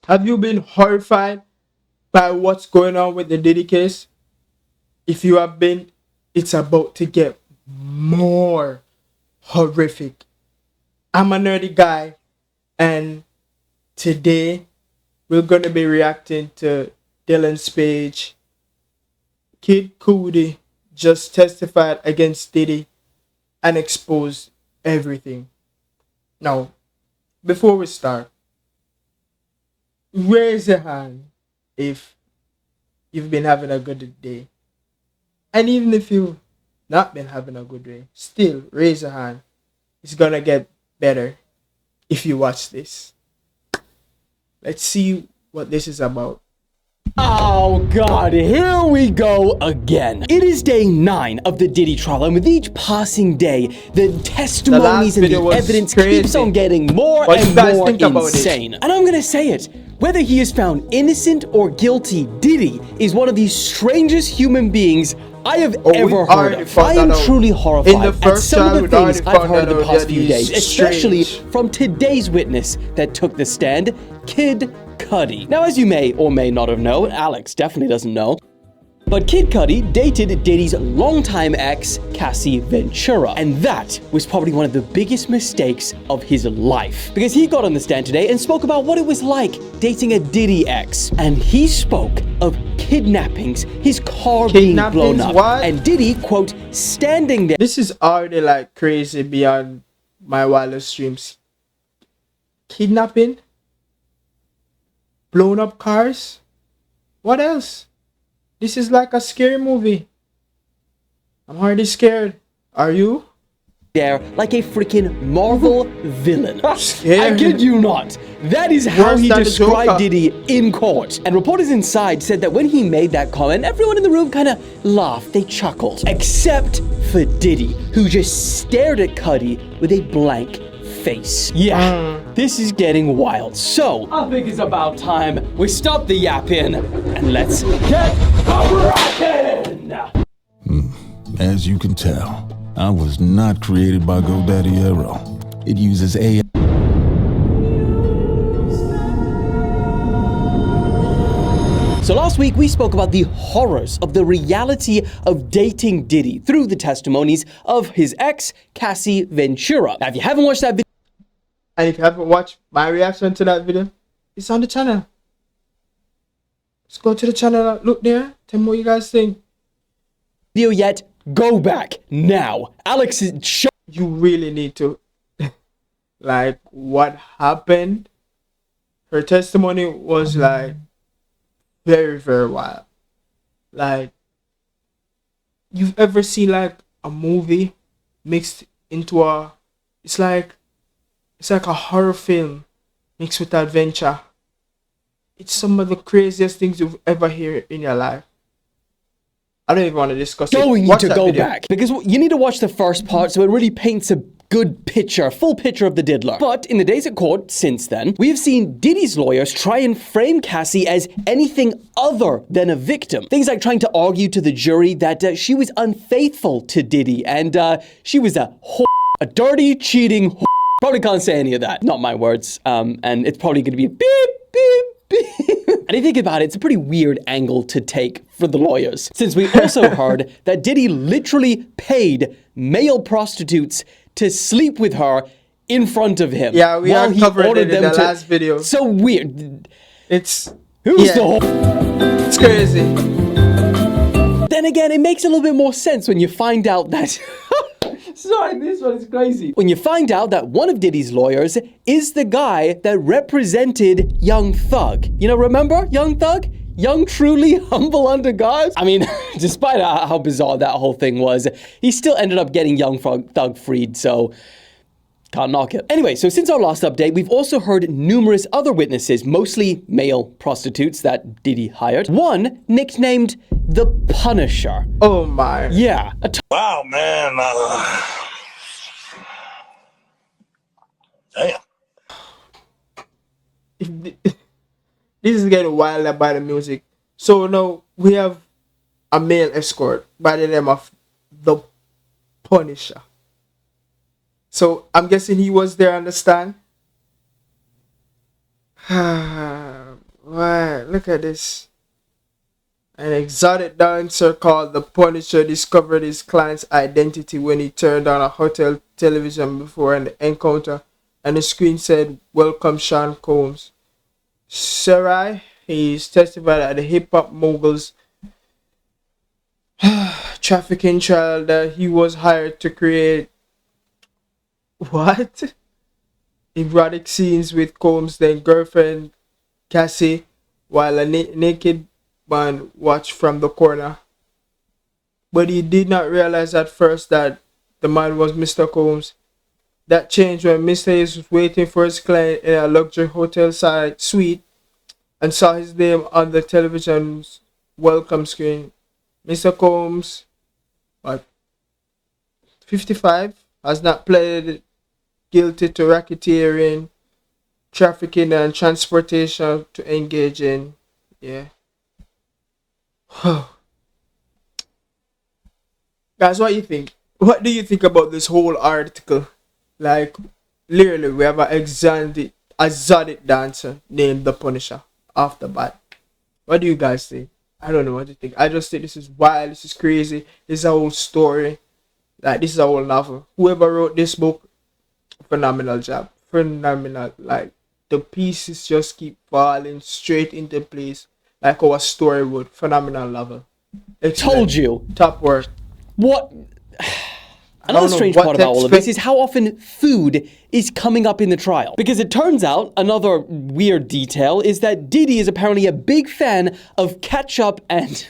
Have you been horrified by what's going on with the Diddy case? If you have been, it's about to get more horrific. I'm a nerdy guy, and today we're gonna be reacting to Dylan's page. Kid Cudi just testified against Diddy and exposed everything. Now, before we start, raise your hand if you've been having a good day. And even if you've not been having a good day, still raise your hand. It's gonna get better if you watch this. Let's see what this is about. Oh God, here we go again. It is day 9 of the Diddy trial, and with each passing day, the testimonies and the evidence keeps on getting more and more insane. And I'm gonna say it, whether he is found innocent or guilty, Diddy is one of the strangest human beings I have ever heard of. I am truly horrified at some of the things I've heard in the past few days, especially from today's witness that took the stand, Kid Cudi. Now, as you may or may not have known, Alex definitely doesn't know, but Kid Cudi dated Diddy's longtime ex, Cassie Ventura, and that was probably one of the biggest mistakes of his life. Because he got on the stand today and spoke about what it was like dating a Diddy ex, and he spoke of kidnappings, his car being blown up, and Diddy, quote, standing there. This is already like crazy beyond my wildest dreams. Kidnapping? Blown up cars? What else? This is like a scary movie. I'm already scared. Are you? There like a freaking Marvel villain. I kid you not. That is how he described Diddy in court. And reporters inside said that when he made that comment, everyone in the room kind of laughed. They chuckled. Except for Diddy, who just stared at Cudi with a blank face. Yeah, this is getting wild. So, I think it's about time we stop the yapping and let's get rocking! As you can tell, I was not created by GoDaddy Arrow. It uses AI. So last week, we spoke about the horrors of the reality of dating Diddy through the testimonies of his ex, Cassie Ventura. Now, if you haven't watched that video, and if you haven't watched my reaction to that video, it's on the channel. Let's go to the channel, look there, tell me what you guys think. Video yet, go back now. Alex is you really need to. Like, what happened? Her testimony was like very, very wild. Like, you've ever seen like a movie mixed into a, it's like a horror film mixed with adventure. It's some of the craziest things you've ever heard in your life. I don't even want to discuss it. You need to go back because you need to watch the first part so it really paints a good picture, full picture of the diddler. But in the days at court since then, we have seen Diddy's lawyers try and frame Cassie as anything other than a victim. Things like trying to argue to the jury that she was unfaithful to Diddy and she was a dirty, cheating whore. Probably can't say any of that. Not my words. And it's probably going to be a beep, beep, beep. And if you think about it, it's a pretty weird angle to take for the lawyers, since we also heard that Diddy literally paid male prostitutes to sleep with her in front of him. Yeah, we are covered it in the last video. So weird. It's... Who's the whole... It's crazy. Then again, it makes a little bit more sense when you find out that... Sorry, this one is crazy. When you find out that one of Diddy's lawyers is the guy that represented Young Thug. You know, remember Young Thug? Young, truly, humble under God. I mean, despite how bizarre that whole thing was, he still ended up getting Young Thug freed, so can't knock it. Anyway, so since our last update, we've also heard numerous other witnesses, mostly male prostitutes that Diddy hired. One nicknamed the Punisher. Oh my. Yeah. Wow, man. Damn. This is getting wilder by the music. So now we have a male escort by the name of the Punisher. So I'm guessing he was there on the stand. Look at this. An exotic dancer called the Punisher discovered his client's identity when he turned on a hotel television before an encounter, and the screen said, "Welcome, Sean Combs." Sarai, he's testified at the hip hop mogul's trafficking trial that he was hired to create what? Erotic scenes with Combs' then girlfriend Cassie, while a naked man watched from the corner. But he did not realize at first that the man was Mr. Combs. That changed when Mr. Hayes was waiting for his client in a luxury hotel side suite and saw his name on the television's welcome screen. Mr. Combs, what, 55, has not pleaded guilty to racketeering, trafficking, and transportation to engage in. Yeah. Guys, what do you think? What do you think about this whole article? Like, literally, we have an exotic dancer named the Punisher off the bat. What do you guys think? I don't know what to think. I just think this is wild. This is crazy. This is a whole story. Like, this is a whole novel. Whoever wrote this book, phenomenal job. Phenomenal. Like, the pieces just keep falling straight into place like our story would. Phenomenal novel. Excellent. Told you. Top work. What? Another strange part about all of this is how often food is coming up in the trial. Because it turns out, another weird detail is that Diddy is apparently a big fan of ketchup and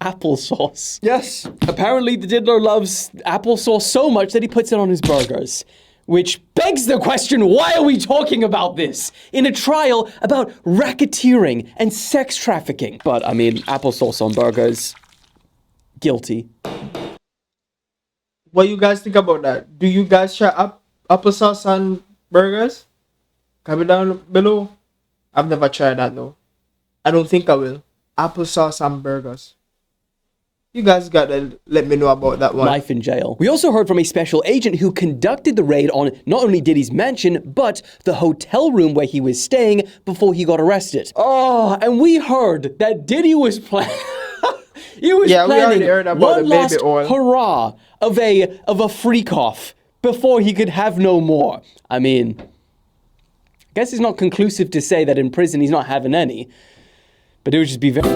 applesauce. Yes. Apparently the diddler loves applesauce so much that he puts it on his burgers. Which begs the question, why are we talking about this in a trial about racketeering and sex trafficking? But, I mean, applesauce on burgers, guilty. What do you guys think about that? Do you guys try applesauce on burgers? Comment down below. I've never tried that though. I don't think I will. Applesauce on burgers. You guys gotta let me know about that one. Life in jail. We also heard from a special agent who conducted the raid on not only Diddy's mansion, but the hotel room where he was staying before he got arrested. Oh, and we heard that Diddy was planning... He was planning one last hurrah of a freak-off before he could have no more. I mean, I guess it's not conclusive to say that in prison he's not having any, but it would just be very...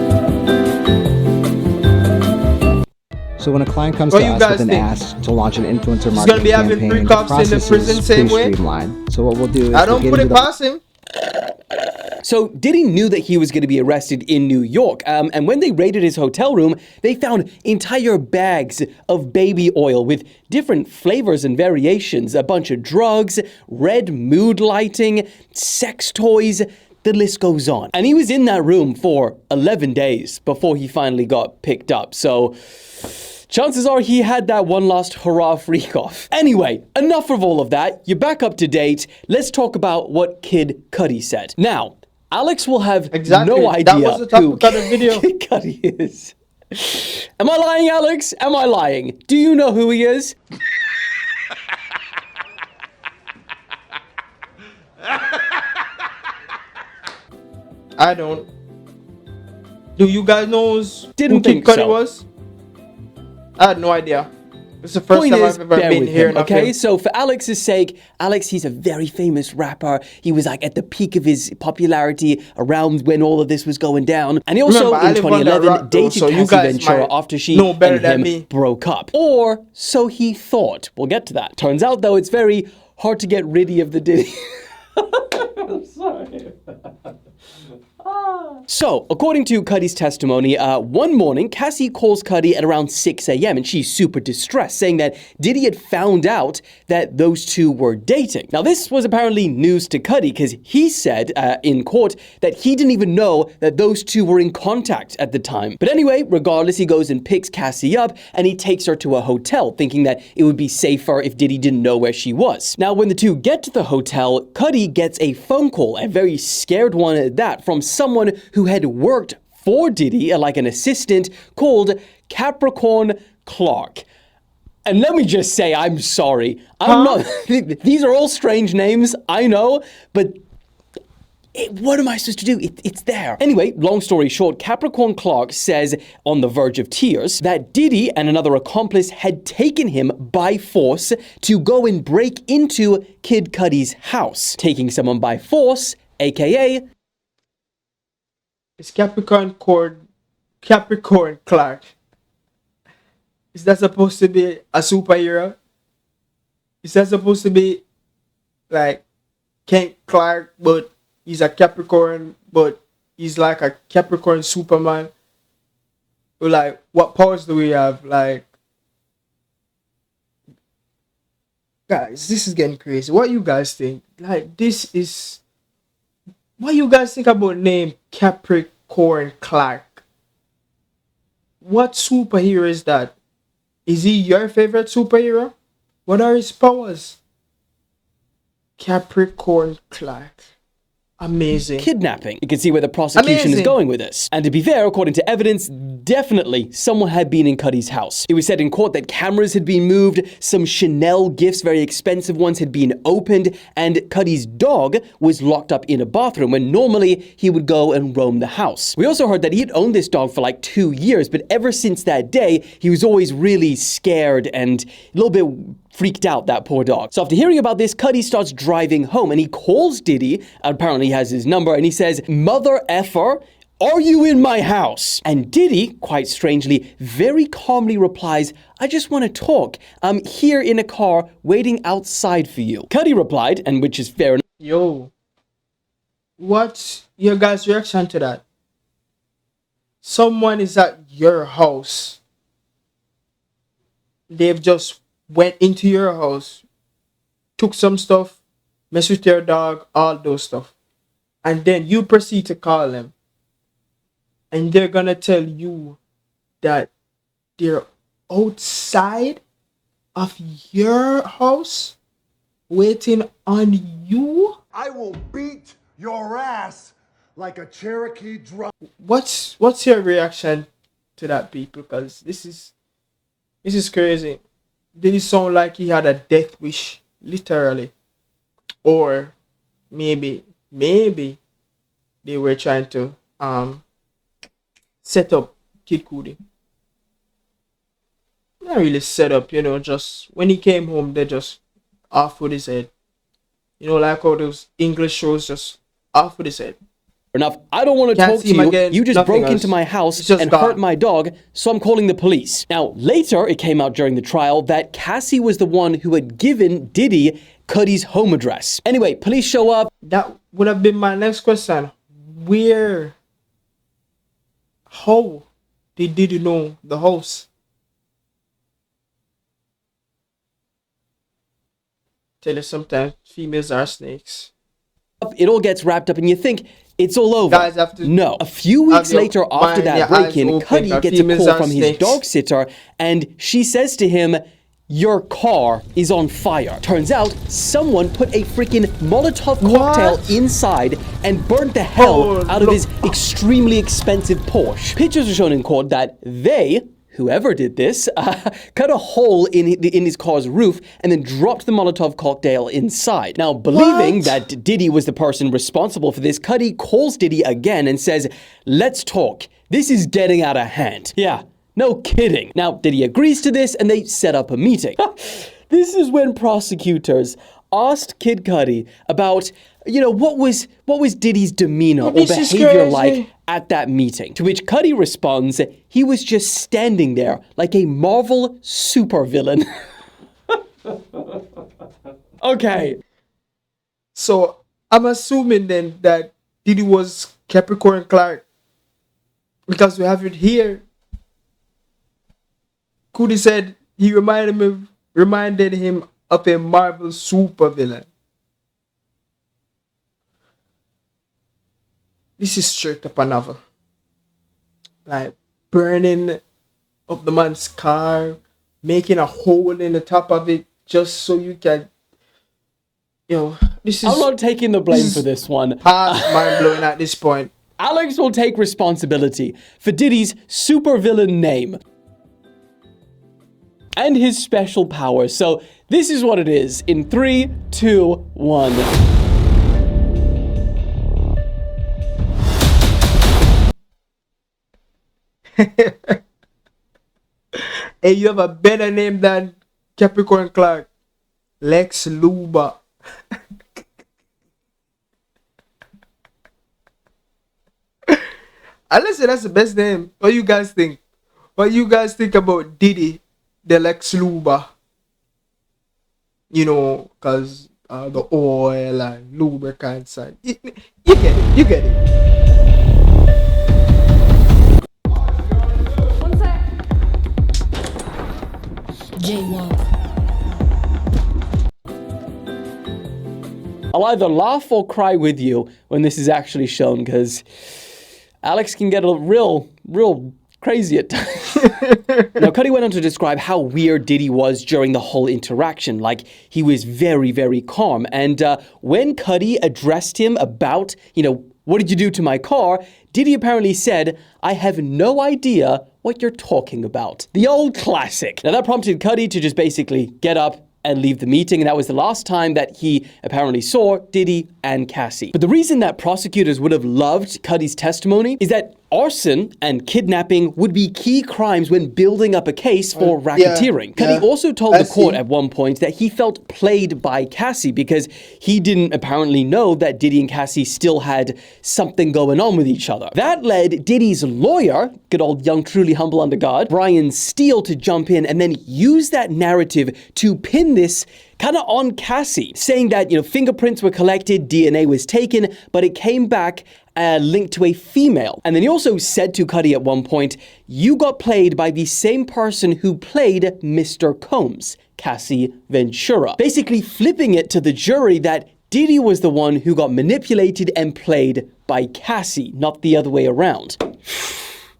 So when a client comes to us with an ask to launch an influencer marketing campaign, the process is pretty streamlined. So what we'll do is I don't put it past him. So Diddy knew that he was going to be arrested in New York, and when they raided his hotel room, they found entire bags of baby oil with different flavors and variations, a bunch of drugs, red mood lighting, sex toys, the list goes on. And he was in that room for 11 days before he finally got picked up, so... chances are he had that one last hurrah freak off. Anyway, enough of all of that. You're back up to date. Let's talk about what Kid Cudi said. Now, Alex will have no idea who Kid Cudi is. Am I lying, Alex? Am I lying? Do you know who he is? I don't. Do you guys know who Didn't Kid think Cudi so. was? I had no idea. It's the first time I've ever been here. Okay, so for Alex's sake, Alex, he's a very famous rapper. He was like at the peak of his popularity around when all of this was going down. And he also, in 2011, dated Cassie Ventura after she and him broke up. Or so he thought. We'll get to that. Turns out, though, it's very hard to get rid of the Diddy. I'm sorry. So, according to Cudi's testimony, one morning, Cassie calls Cudi at around 6 a.m. and she's super distressed, saying that Diddy had found out that those two were dating. Now, this was apparently news to Cudi because he said in court that he didn't even know that those two were in contact at the time. But anyway, regardless, he goes and picks Cassie up and he takes her to a hotel, thinking that it would be safer if Diddy didn't know where she was. Now, when the two get to the hotel, Cudi gets a phone call, a very scared one at that, from someone who had worked for Diddy, like an assistant, called Capricorn Clark. And let me just say, I'm sorry. I'm not. These are all strange names, I know, but what am I supposed to do? It's there. Anyway, long story short, Capricorn Clark says on the verge of tears that Diddy and another accomplice had taken him by force to go and break into Kid Cudi's house. Taking someone by force, aka... It's Capricorn Clark. Is that supposed to be a superhero? Is that supposed to be like Kent Clark, but he's a Capricorn, but he's like a Capricorn Superman? Or like, what powers do we have? Like, guys, this is getting crazy. What you guys think? Like, this is... What you guys think about name Capricorn Clark? What superhero is that? Is he your favorite superhero? What are his powers? Capricorn Clark. Amazing. Kidnapping. You can see where the prosecution is going with this. And to be fair, according to evidence, definitely someone had been in Cudi's house. It was said in court that cameras had been moved, some Chanel gifts, very expensive ones, had been opened, and Cudi's dog was locked up in a bathroom when normally he would go and roam the house. We also heard that he had owned this dog for like 2 years, but ever since that day, he was always really scared and a little bit freaked out, that poor dog. So after hearing about this, Cudi starts driving home and he calls Diddy, apparently he has his number, and he says, "Mother effer, are you in my house?" And Diddy, quite strangely, very calmly replies, "I just want to talk. I'm here in a car waiting outside for you." Cudi replied, and which is fair enough. Yo, what's your guys' reaction to that? Someone is at your house. They've just went into your house, took some stuff, messed with your dog, all those stuff. And then you proceed to call them. And they're gonna tell you that they're outside of your house waiting on you. I will beat your ass like a Cherokee drum. What's your reaction to that, people? Because this is crazy. Did it sound like he had a death wish, literally? Or maybe they were trying to set up Kid Cudi. Not really set up, just when he came home, they just off with his head. Like all those English shows, just off with his head. Enough. I don't want to talk to you. Again, you just broke into my house and hurt my dog, so I'm calling the police. Now, later, it came out during the trial that Cassie was the one who had given Diddy Cudi's home address. Anyway, police show up. That would have been my next question. How did Diddy know the house? Tell you sometimes females are snakes. It all gets wrapped up and you think it's all over. Guys have to no. A few weeks later after that break-in, Cudi gets a call from his dog sitter and she says to him, "Your car is on fire." Turns out someone put a freaking Molotov cocktail inside and burnt the hell out of his extremely expensive Porsche. Pictures are shown in court that whoever did this, cut a hole in his car's roof and then dropped the Molotov cocktail inside. Now, believing that Diddy was the person responsible for this, Cudi calls Diddy again and says, "Let's talk. This is getting out of hand." Yeah, no kidding. Now, Diddy agrees to this and they set up a meeting. This is when prosecutors asked Kid Cudi about, what was Diddy's demeanor or behavior like at that meeting? To which Cudi responds, he was just standing there like a Marvel supervillain. Okay. So I'm assuming then that Diddy was Capricorn Clark. Because we have it here. Cudi said he reminded him of a Marvel supervillain. This is straight up a novel. Like burning up the man's car, making a hole in the top of it just so you can, this is... I'm not taking the blame for this one. Past mind-blowing at this point. Alex will take responsibility for Diddy's supervillain name and his special powers. So this is what it is in 3, 2, 1. Hey, you have a better name than Capricorn Clark. Lex Luba. Honestly, that's the best name. What do you guys think? What do you guys think about Diddy, the Lex Luba? You know, because the oil and lubricants. And you get it. You get it. One sec. J-Walk. I'll either laugh or cry with you when this is actually shown, because Alex can get a real crazy at times. Now, Cudi went on to describe how weird Diddy was during the whole interaction. Like, he was very, very calm. And when Cudi addressed him about, what did you do to my car? Diddy apparently said, I have no idea what you're talking about. The old classic. Now, that prompted Cudi to just basically get up and leave the meeting, and that was the last time that he apparently saw Diddy and Cassie. But the reason that prosecutors would have loved Cudi's testimony is that arson and kidnapping would be key crimes when building up a case for racketeering. Cudi also told the court at one point that he felt played by Cassie because he didn't apparently know that Diddy and Cassie still had something going on with each other. That led Diddy's lawyer, good old young, truly humble under God, Brian Steele, to jump in and then use that narrative to pin this kind of on Cassie, saying that, fingerprints were collected, DNA was taken, but it came back linked to a female. And then he also said to Cudi at one point, you got played by the same person who played Mr. Combs, Cassie Ventura. Basically flipping it to the jury that Diddy was the one who got manipulated and played by Cassie, not the other way around.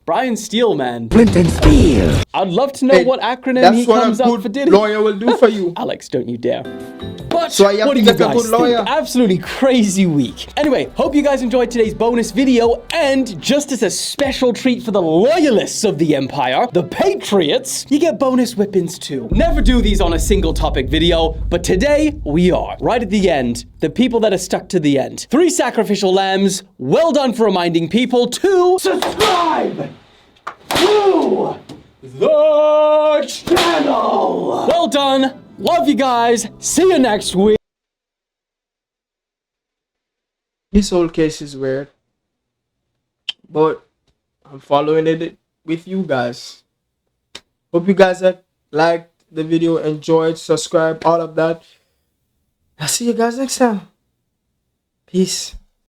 Brian Steele, man. Flint and Steel. I'd love to know what acronym he comes up for Diddy. Lawyer will do for you. Alex, don't you dare. But so what do you guys think? Absolutely crazy week. Anyway, hope you guys enjoyed today's bonus video, and just as a special treat for the loyalists of the Empire, the Patriots, you get bonus whippings too. Never do these on a single topic video, but today we are. Right at the end, the people that are stuck to the end. 3 sacrificial lambs, well done for reminding people to subscribe to the channel. Well done. Love you guys. See you next week. This whole case is weird, but I'm following it with you guys. Hope you guys have liked the video, enjoyed, subscribe, all of that. I'll see you guys next time. Peace.